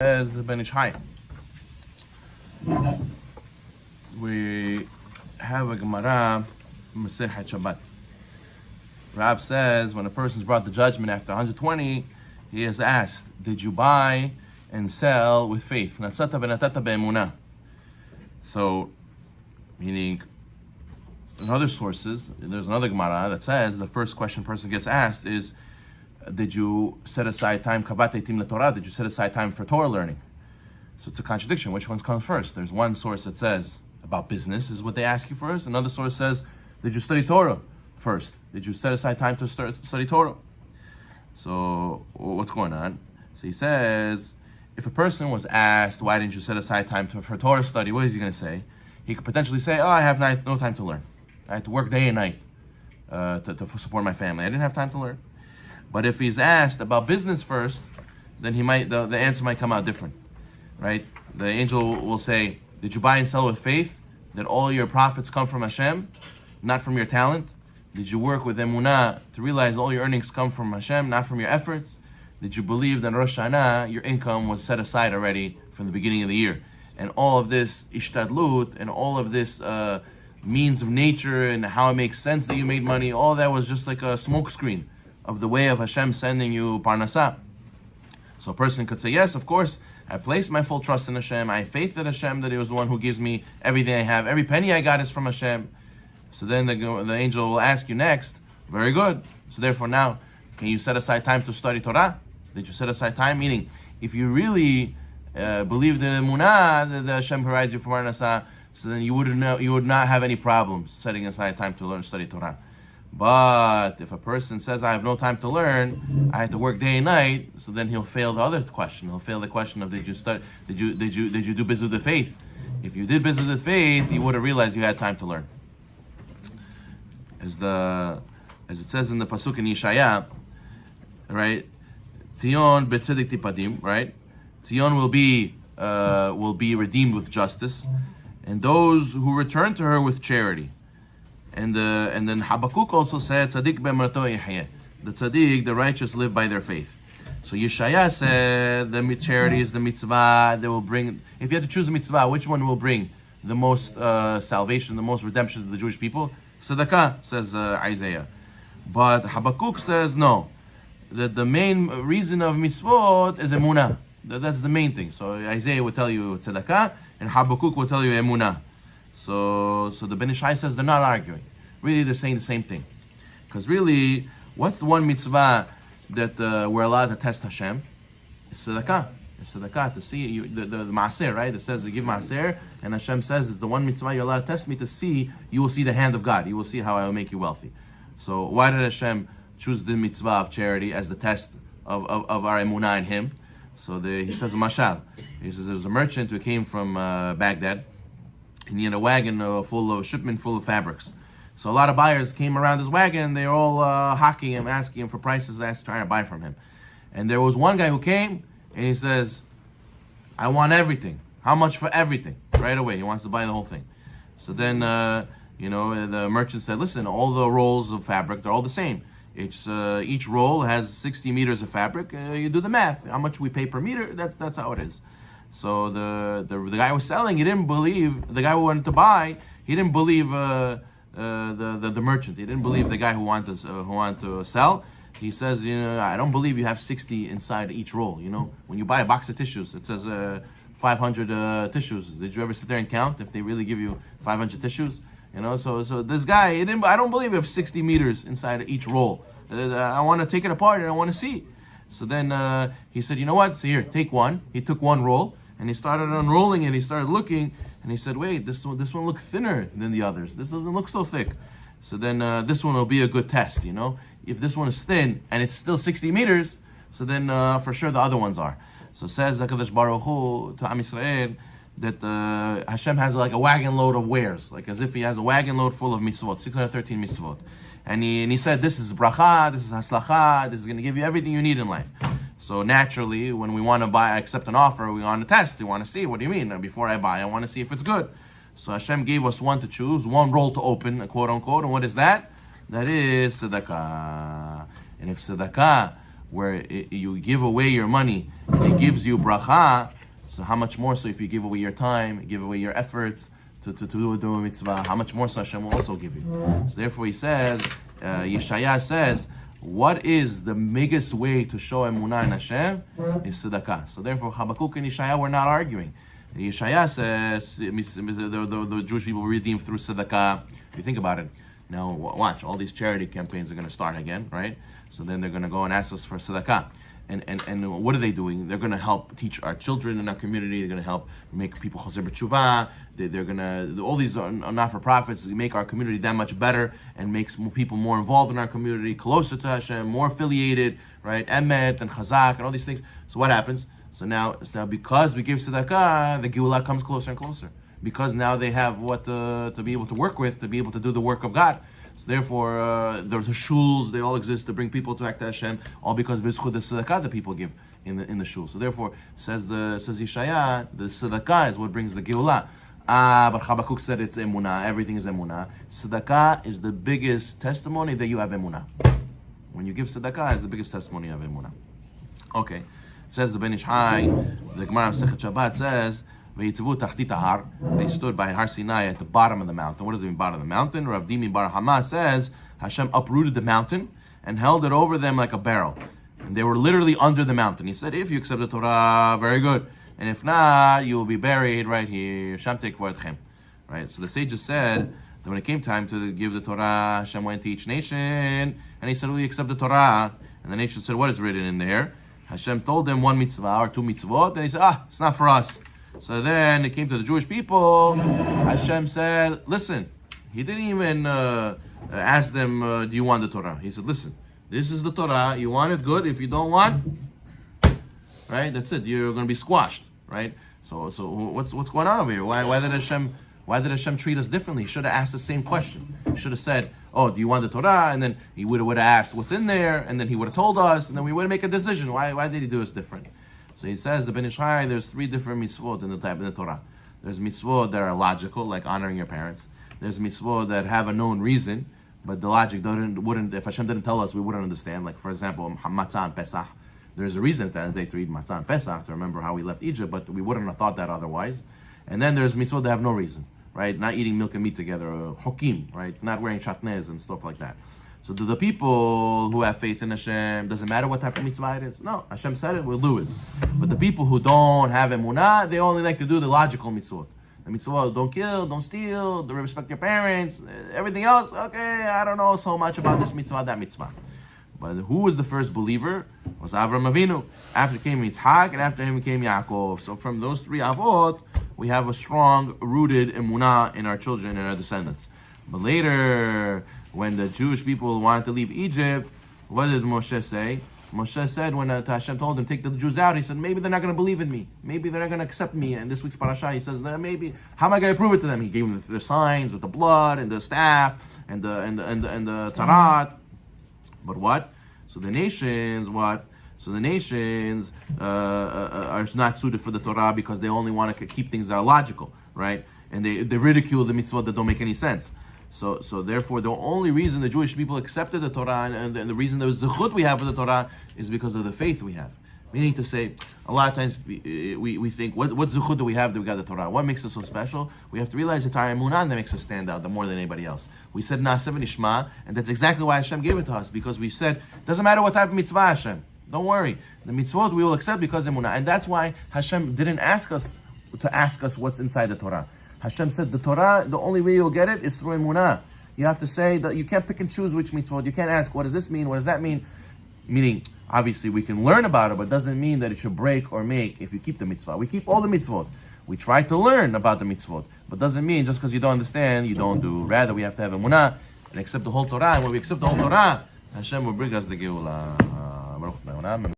As the Ben Ish Hai. We have a Gemara, Masechet Shabbat. Rav says when a person's brought to judgment after 120, he is asked, did you buy and sell with faith? Nasata v'natata be'emunah. So, meaning, in other sources, there's another Gemara that says the first question person gets asked is, did you set aside time, kavat eitim leTorah? Did you set aside time for Torah learning? So it's a contradiction. Which one comes first? There's one source that says about business is what they ask you first. Another source says, did you study Torah first? Did you set aside time to study Torah? So what's going on? So he says, if a person was asked, why didn't you set aside time for Torah study? What is he going to say? He could potentially say, I have no time to learn. I had to work day and night to support my family. I didn't have time to learn. But if he's asked about business first, then he might the answer might come out different, right? The angel will say, did you buy and sell with faith that all your profits come from Hashem, not from your talent? Did you work with Emunah to realize all your earnings come from Hashem, not from your efforts? Did you believe that Rosh Hashanah, your income was set aside already from the beginning of the year? And all of this ishtadlut and all of this means of nature and how it makes sense that you made money, all that was just like a smokescreen of the way of Hashem sending you parnasah. So a person could say, yes, of course, I place my full trust in Hashem. I have faith in Hashem that He was the one who gives me everything I have. Every penny I got is from Hashem. So then the angel will ask you next, very good. So therefore now, can you set aside time to study Torah? Did you set aside time? Meaning, if you really believed in Emunah that Hashem provides you for parnasah, so then you would not have any problems setting aside time to learn, study Torah. But if a person says, I have no time to learn, I have to work day and night, so then he'll fail the other question. He'll fail the question of did you do business with faith? If you did business with faith, you would have realized you had time to learn. As it says in the pasuk in Yeshaya, right? Tzion betzedik tipadim, right? Tzion will be redeemed with justice, and those who return to her with charity. And then Habakkuk also said, Tzaddik be'emrato yehye. The tzaddik, the righteous, live by their faith. So Yeshaya said, the charity is the mitzvah that will bring. If you had to choose a mitzvah, which one will bring the most salvation, the most redemption to the Jewish people? Tzedakah, says Isaiah. But Habakkuk says no. That the main reason of mitzvot is emunah. That's the main thing. So Isaiah will tell you tzedakah, and Habakkuk will tell you emunah. So the Ben Ish Hai says they're not arguing. Really, they're saying the same thing. Because really, what's the one mitzvah that we're allowed to test Hashem? It's tzedakah. It's tzedakah, to see the maaser, right? It says to give maaser, and Hashem says it's the one mitzvah you're allowed to test me to see. You will see the hand of God. You will see how I will make you wealthy. So why did Hashem choose the mitzvah of charity as the test of our emunah in Him? So he says a mashal. He says there's a merchant who came from Baghdad, and he had a wagon shipment full of fabrics. So a lot of buyers came around his wagon. They were all hawking him, asking him for prices, trying to buy from him. And there was one guy who came, and he says, I want everything. How much for everything? Right away, he wants to buy the whole thing. So then, the merchant said, listen, all the rolls of fabric, they're all the same. Each roll has 60 meters of fabric. You do the math. How much we pay per meter, that's how it is. So the guy who was selling, he didn't believe the guy who wanted to buy. He didn't believe the merchant. He didn't believe the guy who wanted to sell. He says, I don't believe you have 60 inside each roll. When you buy a box of tissues, it says 500 tissues. Did you ever sit there and count if they really give you 500 tissues? So this guy, I don't believe you have 60 meters inside each roll. I want to take it apart and I want to see. So then he said, you know what? So here, take one. He took one roll and he started unrolling it. He started looking and he said, wait, this one looks thinner than the others. This doesn't look so thick. So then this one will be a good test, If this one is thin and it's still 60 meters, so then for sure the other ones are. So says HaKadosh Baruch Hu to Am Yisrael that Hashem has like a wagon load of wares, like as if He has a wagon load full of mitzvot, 613 mitzvot. And he said, this is bracha, this is haslacha, this is going to give you everything you need in life. So naturally, when we want to accept an offer, we want to test, we want to see, what do you mean? Before I buy, I want to see if it's good. So Hashem gave us one to choose, one roll to open, quote unquote, and what is that? That is tzedakah. And if tzedakah where you give away your money and it gives you bracha, so how much more so if you give away your time, give away your efforts to do a mitzvah, how much more so Hashem will also give you. So therefore he says, Yeshaya says, what is the biggest way to show emunah in Hashem is tzedakah. So therefore Habakkuk and Yeshaya were not arguing. Yeshaya says the Jewish people were redeemed through tzedakah. If you think about it, now watch, all these charity campaigns are going to start again, right? So then they're going to go and ask us for tzedakah. And what are they doing? They're going to help teach our children in our community. They're going to help make people chazer b'tshuva. They're going to, all these are not-for-profits, make our community that much better and makes more people more involved in our community, closer to Hashem, more affiliated, right? Emet and Chazak and all these things. So what happens? So now because we give tzedakah, the Geulah comes closer and closer. Because now they have what to be able to work with, to be able to do the work of God. So therefore, there's the shuls, they all exist to bring people back to Hashem, all because b'zchut the tzedakah that people give in the shul. So therefore, says Yeshaya, the tzedakah is what brings the Geulah. But Habakkuk said it's emunah, everything is emunah. Tzedakah is the biggest testimony that you have emunah. When you give tzedakah, it's the biggest testimony you have emunah. Okay, says the Ben Ish Hai, the Gemara Masechet Shabbat says, they stood by Har Sinai at the bottom of the mountain. What does it mean, bottom of the mountain? Rav Dimi Bar Hama says Hashem uprooted the mountain and held it over them like a barrel. And they were literally under the mountain. He said, if you accept the Torah, very good. And if not, you will be buried right here. Right? So the sages said that when it came time to give the Torah, Hashem went to each nation and he said, will you accept the Torah? And the nation said, what is written in there? Hashem told them one mitzvah or two mitzvot. And he said, it's not for us. So then it came to the Jewish people. Hashem said, listen, he didn't even ask them, do you want the Torah? He said, listen, this is the Torah. You want it, good. If you don't want, right, that's it. You're going to be squashed, right? So what's going on over here? Why did Hashem treat us differently? He should have asked the same question. He should have said, oh, do you want the Torah? And then he would have asked what's in there, and then he would have told us, and then we would make a decision. Why did he do us different? So he says, the Ben Ish Hai, there's three different mitzvot in the Torah. There's mitzvot that are logical, like honoring your parents. There's mitzvot that have a known reason, but the logic wouldn't, if Hashem didn't tell us, we wouldn't understand. Like, for example, Matzah and Pesach. There's a reason that they to eat Matzah and Pesach, to remember how we left Egypt, but we wouldn't have thought that otherwise. And then there's mitzvot that have no reason, right? Not eating milk and meat together, hokim, right? Not wearing shatnez and stuff like that. So do the people who have faith in Hashem, doesn't matter what type of mitzvah it is? No, Hashem said it, we'll do it. But the people who don't have emunah, they only like to do the logical mitzvot. The mitzvot, don't kill, don't steal, don't respect your parents, everything else, okay, I don't know so much about this mitzvah, that mitzvah. But who was the first believer? It was Avraham Avinu. After came Yitzhak, and after him came Yaakov. So from those three avot, we have a strong rooted emunah in our children and our descendants. But later, when the Jewish people wanted to leave Egypt, what did Moshe say? Moshe said when Hashem told him, take the Jews out, he said, maybe they're not going to believe in me. Maybe they're not going to accept me. And this week's parasha, he says, maybe, how am I going to prove it to them? He gave them the signs with the blood and the staff and the tarat. But what? So the nations, what? So the nations are not suited for the Torah because they only want to keep things that are logical, right? And they ridicule the mitzvot that don't make any sense. So therefore, the only reason the Jewish people accepted the Torah and the reason there was zechut we have for the Torah is because of the faith we have. Meaning to say, a lot of times we think, what zechut do we have that we got the Torah? What makes us so special? We have to realize it's our emunah that makes us stand out more than anybody else. We said Na'aseh v'nishma, and that's exactly why Hashem gave it to us, because we said, doesn't matter what type of mitzvah Hashem, don't worry. The mitzvot we will accept because emunah. And that's why Hashem didn't ask us what's inside the Torah. Hashem said the Torah, the only way you'll get it is through emunah. You have to say that you can't pick and choose which mitzvot. You can't ask, what does this mean? What does that mean? Meaning, obviously we can learn about it, but it doesn't mean that it should break or make if you keep the mitzvah. We keep all the mitzvot. We try to learn about the mitzvot, but doesn't mean just because you don't understand, you don't do. Rather, we have to have emunah and accept the whole Torah. And when we accept the whole Torah, Hashem will bring us the Geulah.